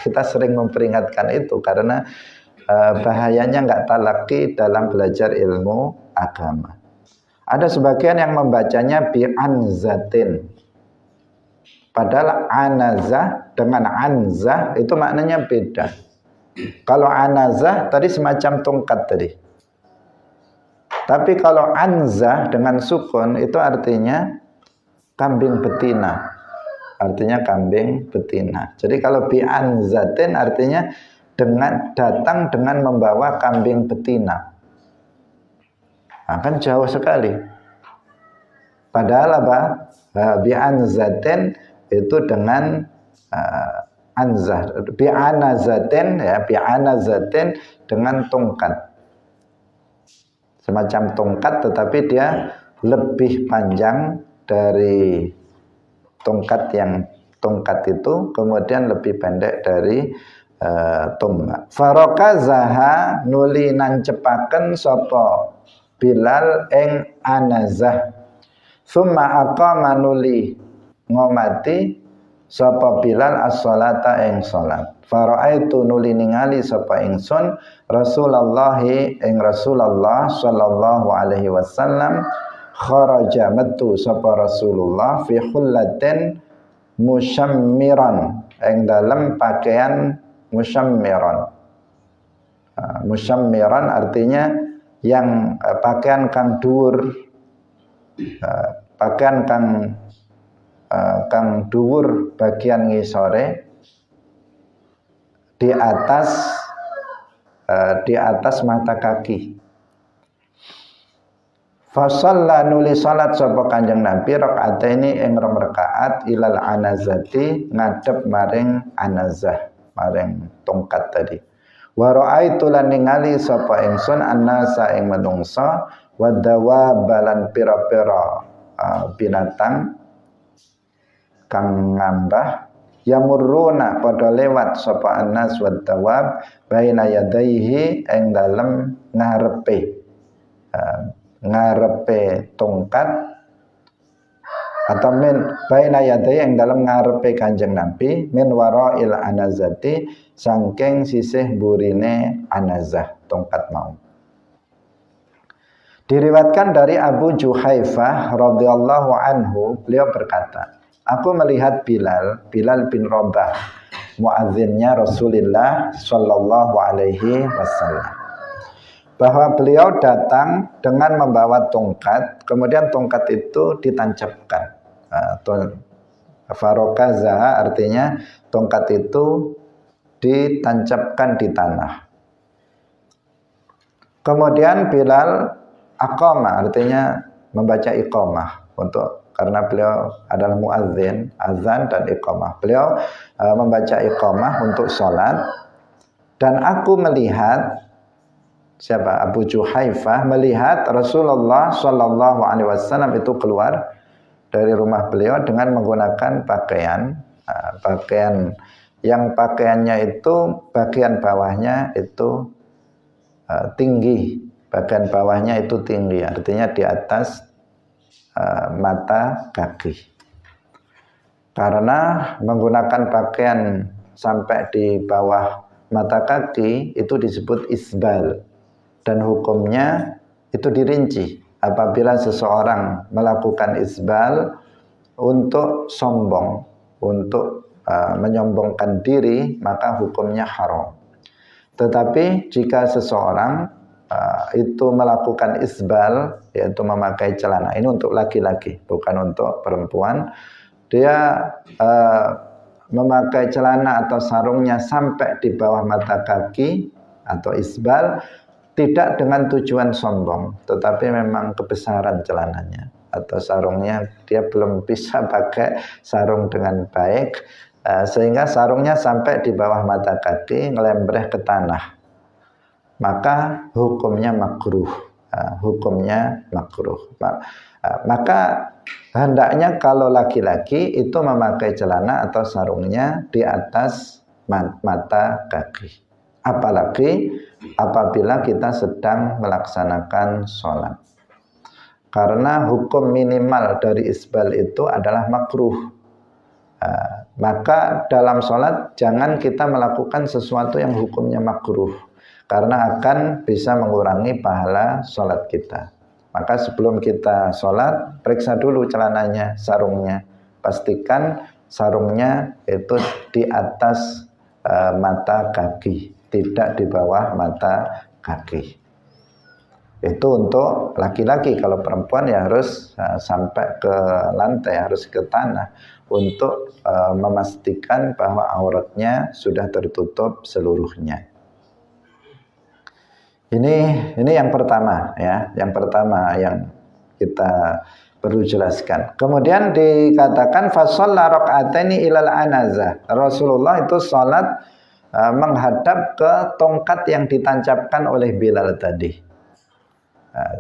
Speaker 1: kita sering memperingatkan itu karena bahayanya nggak talaki dalam belajar ilmu agama. Ada sebagian yang membacanya bi'anzatin, padahal anazah dengan anzah itu maknanya beda. Kalau anazah tadi semacam tongkat tadi. Tapi kalau anzah dengan sukun itu artinya kambing betina. Artinya kambing betina. Jadi kalau bi'anzatin artinya datang dengan membawa kambing betina. Nah, kan jauh sekali. Padahal apa? Bi'anzatin itu dengan anzah. Bi'anazatin ya, bi'anazatin dengan tongkat. Semacam tongkat tetapi dia lebih panjang dari tongkat itu, kemudian lebih pendek dari tombak. Farokazaha nuli nancepaken sapa Bilal ing anazah. Summa aqama nuli ngomati sapa Bilal as-sholata ing salat. Fara'aitu nuli ningali sapa ingsun Rasulullah ing Rasulullah sallallahu alaihi wasallam kharaja metu sapa Rasulullah fi hullatin musyammiran ing dalam pakaian musyammiran. Musyammiran artinya yang pakaian kang dhuwur, pakaian kang dhuwur bagian ngisore di atas mata kaki. Fasalla nuli salat sapa Kanjeng Nabi rakaataini ing rakaat ilal anazati ngadep maring anazah, maring tongkat tadi. Wa raaitu lan ningali sapa ingsun annasa ing menungsa wa dawabalan pira-pira binatang kang ngambah yamurruna padha lewat sapa annas wa dawab baina yadaihi ing dalem ngarepe tongkat atau min baina yadaihi ing dalem ngarepe Kanjeng Nabi min warail anazati saking sisih burine anazah tongkat mau. Diriwayatkan dari Abu Juhaifah radhiyallahu anhu, beliau berkata, aku melihat Bilal bin Rabah, muadzinnya Rasulullah sallallahu alaihi wasallam, bahwa beliau datang dengan membawa tongkat, kemudian tongkat itu ditancapkan. Farokaza artinya tongkat itu ditancapkan di tanah. Kemudian Bilal aqama artinya membaca iqamah karena beliau adalah muadzin, azan dan iqamah. Beliau membaca iqamah untuk sholat, dan aku melihat Abu Juhaifah melihat Rasulullah Shallallahu Alaihi Wasallam itu keluar dari rumah beliau dengan menggunakan pakaian yang pakaiannya itu bagian bawahnya itu tinggi. Bagian bawahnya itu tinggi, artinya di atas mata kaki. Karena menggunakan pakaian sampai di bawah mata kaki itu disebut isbal, dan hukumnya itu dirinci. Apabila seseorang melakukan isbal untuk sombong, untuk menyombongkan diri, maka hukumnya haram. Tetapi jika seseorang itu melakukan isbal, yaitu memakai celana, ini untuk laki-laki bukan untuk perempuan, dia memakai celana atau sarungnya sampai di bawah mata kaki atau isbal, tidak dengan tujuan sombong, tetapi memang kebesaran celananya atau sarungnya, dia belum bisa pakai sarung dengan baik, sehingga sarungnya sampai di bawah mata kaki, ngelembreh ke tanah, maka hukumnya makruh. Maka hendaknya kalau laki-laki itu memakai celana atau sarungnya di atas mata kaki, apalagi apabila kita sedang melaksanakan sholat, karena hukum minimal dari isbal itu adalah makruh. Maka dalam sholat jangan kita melakukan sesuatu yang hukumnya makruh, karena akan bisa mengurangi pahala sholat kita. Maka sebelum kita sholat, periksa dulu celananya, sarungnya. Pastikan sarungnya itu di atas mata kaki, tidak di bawah mata kaki. Itu untuk laki-laki. Kalau perempuan ya harus sampai ke lantai, harus ke tanah untuk memastikan bahwa auratnya sudah tertutup seluruhnya. Ini yang pertama ya, yang pertama yang kita perlu jelaskan. Kemudian dikatakan fasalla rakaataini ilal anazah. Rasulullah itu salat menghadap ke tongkat yang ditancapkan oleh Bilal tadi.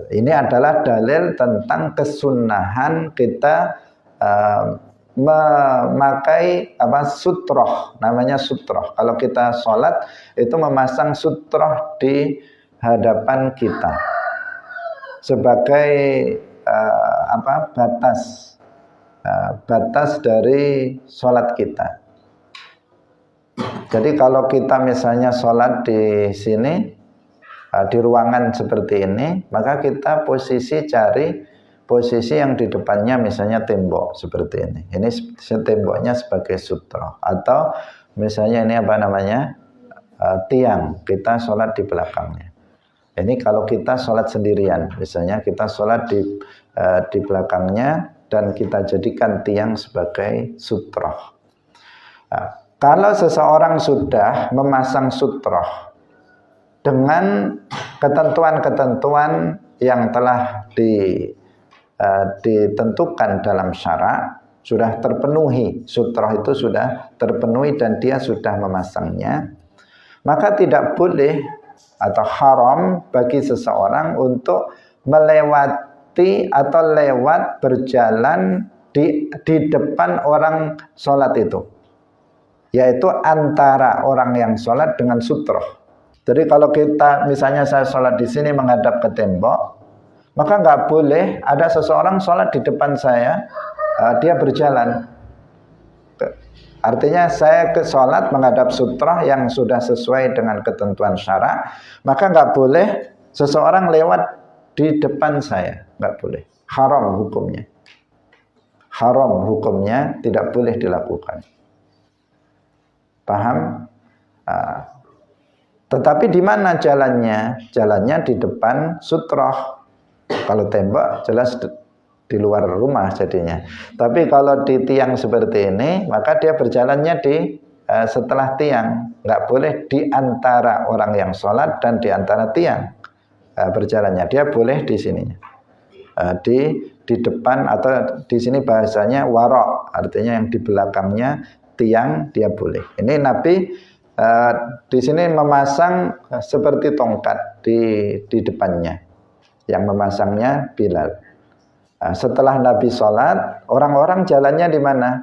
Speaker 1: Ini adalah dalil tentang kesunahan kita memakai sutroh, namanya sutroh. Kalau kita sholat itu memasang sutroh di hadapan kita sebagai batas dari sholat kita. Jadi kalau kita misalnya sholat di sini, di ruangan seperti ini, maka kita cari posisi yang di depannya misalnya tembok seperti ini. Ini temboknya sebagai sutra, atau misalnya ini tiang, kita sholat di belakangnya. Ini kalau kita sholat sendirian, misalnya kita sholat di belakangnya dan kita jadikan tiang sebagai sutra. Kalau seseorang sudah memasang sutra dengan ketentuan-ketentuan yang telah ditentukan dalam syarak, sudah terpenuhi, sutroh itu sudah terpenuhi dan dia sudah memasangnya, maka tidak boleh atau haram bagi seseorang untuk melewati atau lewat berjalan di depan orang sholat itu, yaitu antara orang yang sholat dengan sutroh. Jadi kalau kita misalnya saya sholat di sini menghadap ke tembok, maka nggak boleh ada seseorang sholat di depan saya, dia berjalan. Artinya saya ke sholat menghadap sutroh yang sudah sesuai dengan ketentuan syarak, maka nggak boleh seseorang lewat di depan saya, nggak boleh. Haram hukumnya. Haram hukumnya, tidak boleh dilakukan. Paham? Tetapi di mana jalannya? Jalannya di depan sutroh. Kalau tembok jelas di luar rumah jadinya. Tapi kalau di tiang seperti ini, maka dia berjalannya setelah tiang. Nggak boleh di antara orang yang sholat dan di antara tiang berjalannya. Dia boleh di sininya. Di depan, atau di sini bahasanya warok, artinya yang di belakangnya tiang, dia boleh. Ini Nabi di sini memasang seperti tongkat di depannya. Yang memasangnya Bilal. Setelah Nabi sholat, orang-orang jalannya di mana?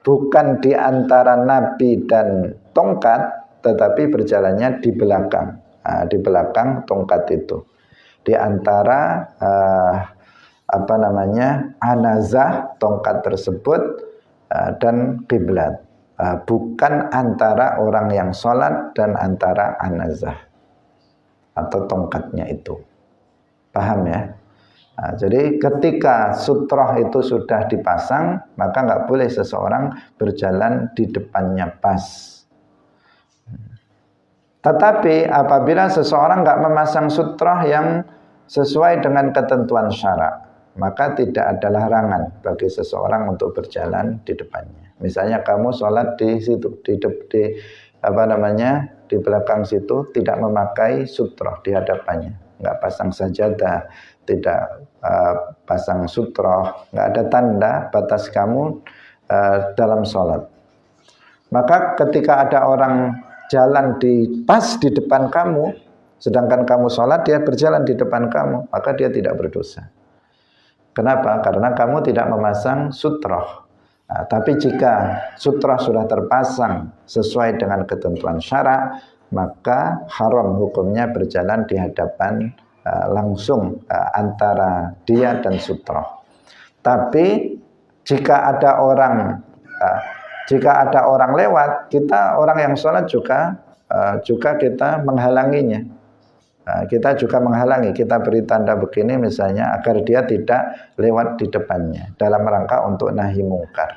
Speaker 1: Bukan di antara Nabi dan tongkat, tetapi berjalannya di belakang. Di belakang tongkat itu. Di antara anazah tongkat tersebut dan kiblat. Bukan antara orang yang sholat dan antara anazah atau tongkatnya itu. Paham ya? Jadi ketika sutroh itu sudah dipasang, maka nggak boleh seseorang berjalan di depannya pas. Tetapi apabila seseorang nggak memasang sutroh yang sesuai dengan ketentuan syarak, maka tidak ada larangan bagi seseorang untuk berjalan di depannya. Misalnya kamu sholat di situ, di belakang situ, tidak memakai sutroh di hadapannya, nggak pasang sajadah, tidak pasang sutroh, nggak ada tanda batas kamu dalam sholat. Maka ketika ada orang jalan pas di depan kamu, sedangkan kamu sholat, dia berjalan di depan kamu, maka dia tidak berdosa. Kenapa? Karena kamu tidak memasang sutroh. Tapi jika sutroh sudah terpasang sesuai dengan ketentuan syarak, maka haram hukumnya berjalan di hadapan langsung antara dia dan sutroh. Tapi jika ada orang lewat, kita orang yang sholat juga kita menghalanginya. Kita juga menghalangi, kita beri tanda begini misalnya agar dia tidak lewat di depannya dalam rangka untuk nahi mungkar.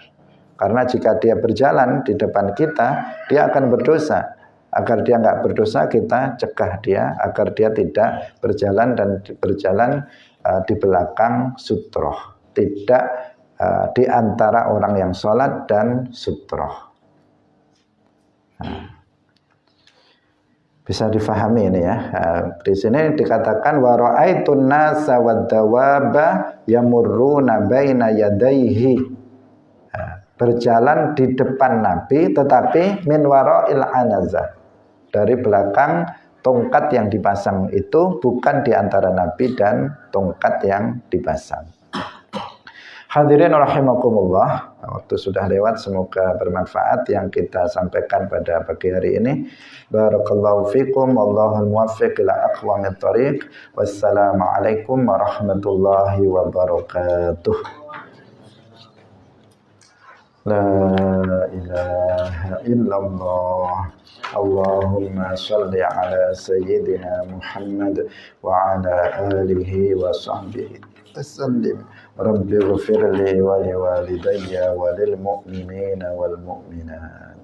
Speaker 1: Karena jika dia berjalan di depan kita, dia akan berdosa. agar dia nggak berdosa, kita cegah dia agar dia tidak berjalan dan berjalan di belakang sutroh, tidak di antara orang yang sholat dan sutroh. Bisa difahami ini ya. Di sini dikatakan wa ra'aitun nasa wad-dawaba yamurruna baina yadayhi. Berjalan di depan Nabi tetapi min wara'il anazah. Dari belakang tongkat yang dipasang itu, bukan di antara Nabi dan tongkat yang dipasang. Hadirin rahimakumullah, waktu sudah lewat, semoga bermanfaat yang kita sampaikan pada pagi hari ini. Barakallahu fikum, wallahul muwaffiq ila aqwamit thoriq. Wassalamualaikum warahmatullahi wabarakatuh. La ilaha illallah. Allahumma salli ala sayyidina Muhammad wa ala alihi wa sahbihi wasallim. Rabbi ghfirli wa liwalidayya wa lil mu'minina wal mu'minat.